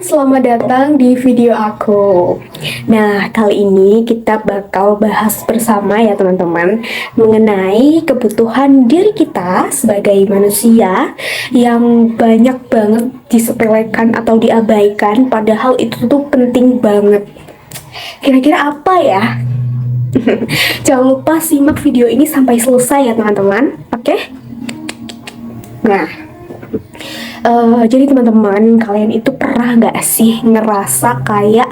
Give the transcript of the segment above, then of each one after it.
selamat datang di video aku. Nah, kali ini kita bakal bahas bersama ya teman-teman mengenai kebutuhan diri kita sebagai manusia yang banyak banget disepelekan atau diabaikan, padahal itu tuh penting banget. Kira-kira apa ya? Jangan lupa simak video ini sampai selesai ya teman-teman. Oke? Nah, jadi teman-teman, kalian itu pernah nggak sih ngerasa kayak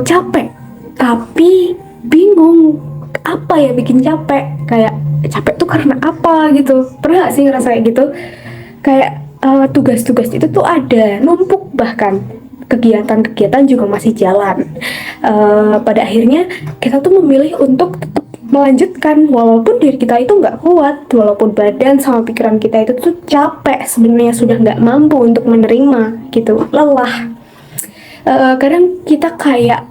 capek, tapi bingung apa ya bikin capek? Kayak capek tuh karena apa gitu? Pernah nggak sih ngerasa kayak gitu? Kayak tugas-tugas itu tuh ada numpuk, bahkan kegiatan-kegiatan juga masih jalan. Pada akhirnya kita tuh memilih untuk tetap melanjutkan walaupun diri kita itu nggak kuat, walaupun badan sama pikiran kita itu tuh capek, sebenarnya sudah nggak mampu untuk menerima gitu, lelah. Kadang kita kayak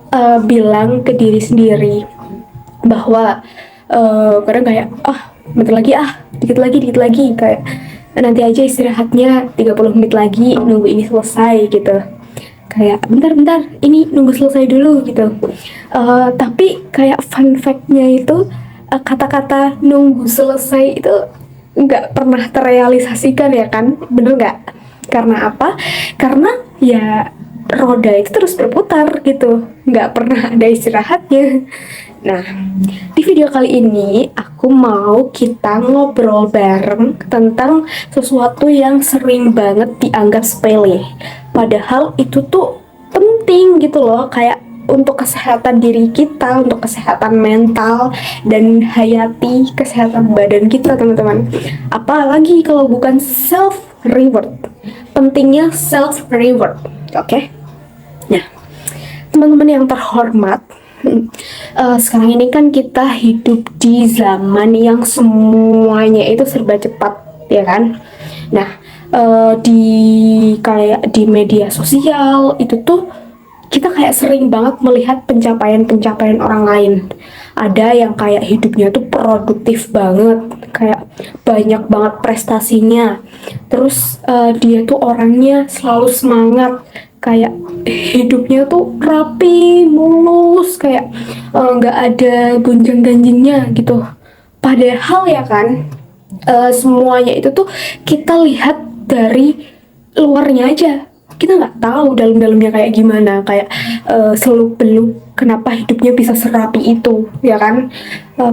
bilang ke diri sendiri bahwa kadang kayak bentar lagi dikit lagi, kayak nanti aja istirahatnya 30 menit lagi, nunggu ini selesai gitu, kayak bentar ini nunggu selesai dulu gitu. Tapi kayak fun fact-nya itu kata-kata nunggu selesai itu nggak pernah terrealisasikan ya kan, bener nggak? Karena apa? Karena ya roda itu terus berputar gitu, nggak pernah ada istirahatnya. Nah, di video kali ini aku mau kita ngobrol bareng tentang sesuatu yang sering banget dianggap sepele, padahal itu tuh penting gitu loh, kayak untuk kesehatan diri kita, untuk kesehatan mental dan hayati kesehatan badan kita teman-teman. Apalagi kalau bukan self reward. Pentingnya self reward, oke? Nah, teman-teman yang terhormat, sekarang ini kan kita hidup di zaman yang semuanya itu serba cepat, ya kan? Nah, di media sosial itu tuh kita kayak sering banget melihat pencapaian-pencapaian orang lain. Ada yang kayak hidupnya tuh produktif banget, kayak banyak banget prestasinya. Terus dia tuh orangnya selalu semangat, kayak hidupnya tuh rapi, mulus, kayak nggak ada gonjang-ganjingnya gitu. Padahal ya kan, semuanya itu tuh kita lihat dari luarnya aja, kita nggak tahu dalam-dalamnya kayak gimana, kayak seluk-beluk kenapa hidupnya bisa serapi itu, ya kan?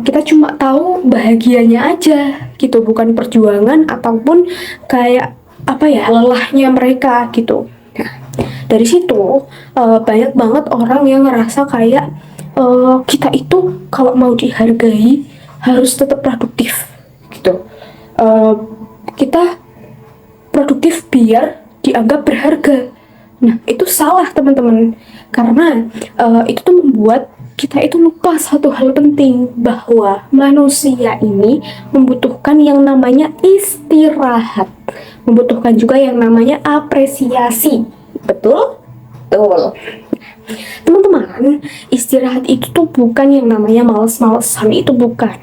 Kita cuma tahu bahagianya aja gitu, bukan perjuangan ataupun kayak apa ya, lelahnya mereka gitu. Nah, dari situ banyak banget orang yang ngerasa kayak kita itu kalau mau dihargai harus tetap produktif gitu. Kita produktif biar dianggap berharga. Nah, itu salah teman-teman, karena itu tuh membuat kita itu lupa satu hal penting, bahwa manusia ini membutuhkan yang namanya istirahat, membutuhkan juga yang namanya apresiasi. Betul? Betul. Teman-teman, istirahat itu tuh bukan yang namanya males-malesan, itu bukan.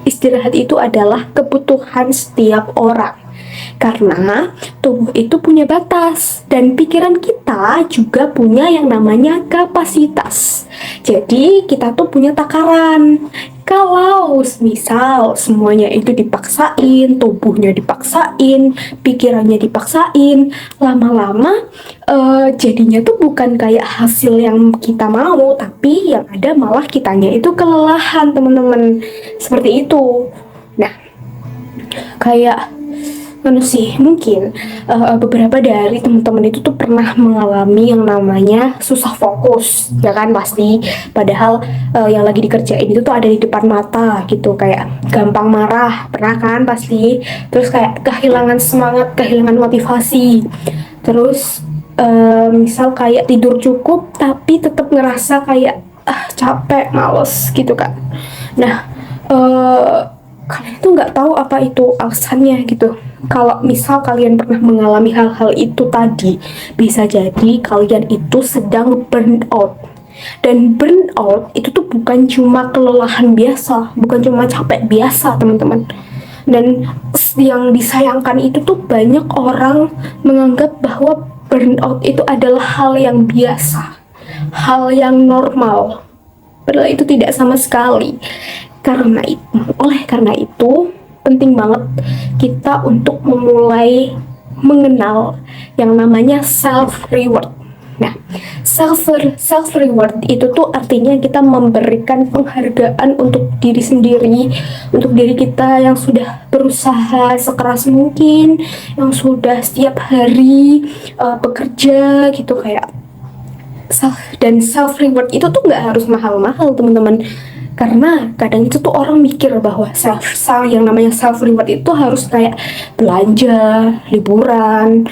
Istirahat itu adalah kebutuhan setiap orang. Karena tubuh itu punya batas dan pikiran kita juga punya yang namanya kapasitas. Jadi kita tuh punya takaran. Kalau misal semuanya itu dipaksain, tubuhnya dipaksain, pikirannya dipaksain, lama-lama jadinya tuh bukan kayak hasil yang kita mau, tapi yang ada malah kitanya itu kelelahan teman-teman. Seperti itu. Nah, kayak sih, mungkin beberapa dari teman-teman itu tuh pernah mengalami yang namanya susah fokus, ya kan pasti. Padahal yang lagi dikerjain itu tuh ada di depan mata gitu, kayak gampang marah, pernah kan pasti. Terus kayak kehilangan semangat, kehilangan motivasi. Terus misal kayak tidur cukup tapi tetap ngerasa kayak capek, males gitu kan. Nah, kalian tuh nggak tahu apa itu alasannya gitu. Kalau misal kalian pernah mengalami hal-hal itu tadi, bisa jadi kalian itu sedang burnout. Dan burnout itu tuh bukan cuma kelelahan biasa, bukan cuma capek biasa teman-teman. Dan yang disayangkan itu tuh banyak orang menganggap bahwa burnout itu adalah hal yang biasa, hal yang normal. Padahal itu tidak sama sekali. Oleh karena itu, penting banget kita untuk memulai mengenal yang namanya self reward. Nah, self reward itu tuh artinya kita memberikan penghargaan untuk diri sendiri, untuk diri kita yang sudah berusaha sekeras mungkin, yang sudah setiap hari bekerja gitu kayak self reward itu tuh nggak harus mahal-mahal teman-teman, karena kadang itu tuh orang mikir bahwa yang namanya self reward itu harus kayak belanja, liburan,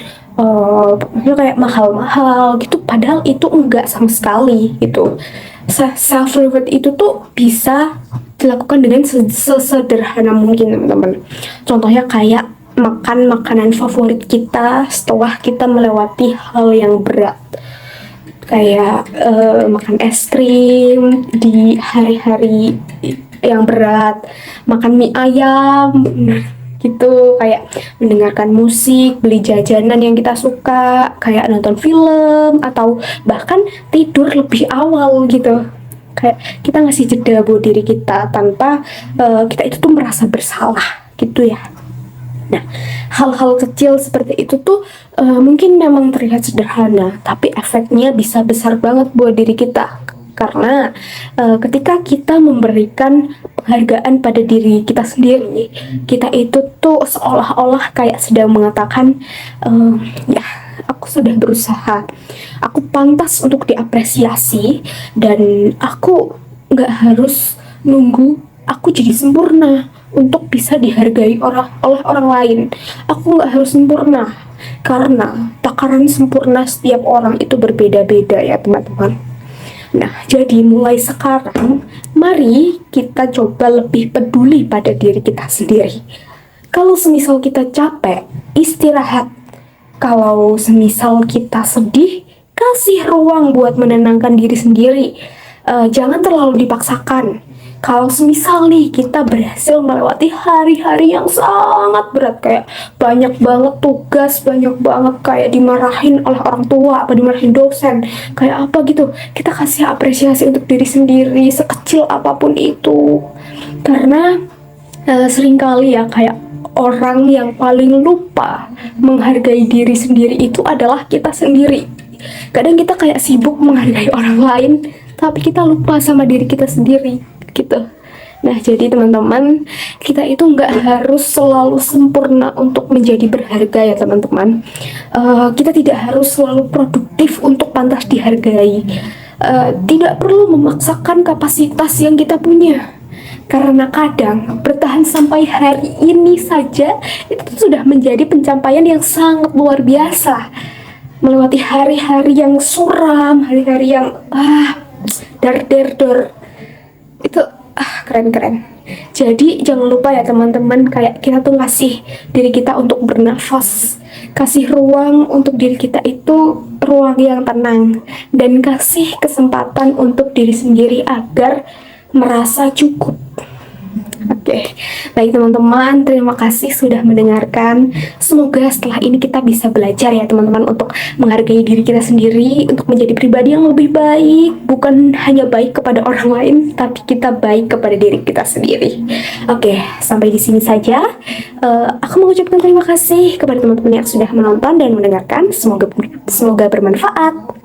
kayak mahal-mahal gitu, padahal itu enggak sama sekali gitu. Self reward itu tuh bisa dilakukan dengan sesederhana mungkin teman-teman. Contohnya kayak makan makanan favorit kita setelah kita melewati hal yang berat, kayak makan es krim di hari-hari yang berat, makan mie ayam gitu, kayak mendengarkan musik, beli jajanan yang kita suka, kayak nonton film, atau bahkan tidur lebih awal gitu. Kayak kita ngasih jeda buat diri kita tanpa kita itu tuh merasa bersalah gitu ya. Nah, hal-hal kecil seperti itu tuh mungkin memang terlihat sederhana, tapi efeknya bisa besar banget buat diri kita. Karena ketika kita memberikan penghargaan pada diri kita sendiri, kita itu tuh seolah-olah kayak sedang mengatakan, ya, aku sudah berusaha, aku pantas untuk diapresiasi, dan aku nggak harus nunggu aku jadi sempurna untuk bisa dihargai oleh orang lain. Aku nggak harus sempurna, karena takaran sempurna setiap orang itu berbeda-beda ya teman-teman. Nah, jadi mulai sekarang, mari kita coba lebih peduli pada diri kita sendiri. Kalau semisal kita capek, istirahat. Kalau semisal kita sedih, kasih ruang buat menenangkan diri sendiri. Jangan terlalu dipaksakan. Kalau semisal nih kita berhasil melewati hari-hari yang sangat berat, kayak banyak banget tugas, banyak banget kayak dimarahin oleh orang tua, apa dimarahin dosen, kayak apa gitu, kita kasih apresiasi untuk diri sendiri sekecil apapun itu. Karena seringkali ya kayak orang yang paling lupa menghargai diri sendiri itu adalah kita sendiri. Kadang kita kayak sibuk menghargai orang lain, tapi kita lupa sama diri kita sendiri gitu. Nah, jadi teman-teman, kita itu nggak harus selalu sempurna untuk menjadi berharga ya teman-teman. Kita tidak harus selalu produktif untuk pantas dihargai. Tidak perlu memaksakan kapasitas yang kita punya, karena kadang bertahan sampai hari ini saja itu sudah menjadi pencapaian yang sangat luar biasa. Melewati hari-hari yang suram, hari-hari yang dar itu keren. Jadi jangan lupa ya teman-teman, kayak kita tuh ngasih diri kita untuk bernafas, kasih ruang untuk diri kita itu ruang yang tenang, dan kasih kesempatan untuk diri sendiri agar merasa cukup. Oke, baik teman-teman, terima kasih sudah mendengarkan. Semoga setelah ini kita bisa belajar ya teman-teman untuk menghargai diri kita sendiri, untuk menjadi pribadi yang lebih baik, bukan hanya baik kepada orang lain, tapi kita baik kepada diri kita sendiri. Oke, sampai di sini saja. Aku mengucapkan terima kasih kepada teman-teman yang sudah menonton dan mendengarkan. Semoga bermanfaat.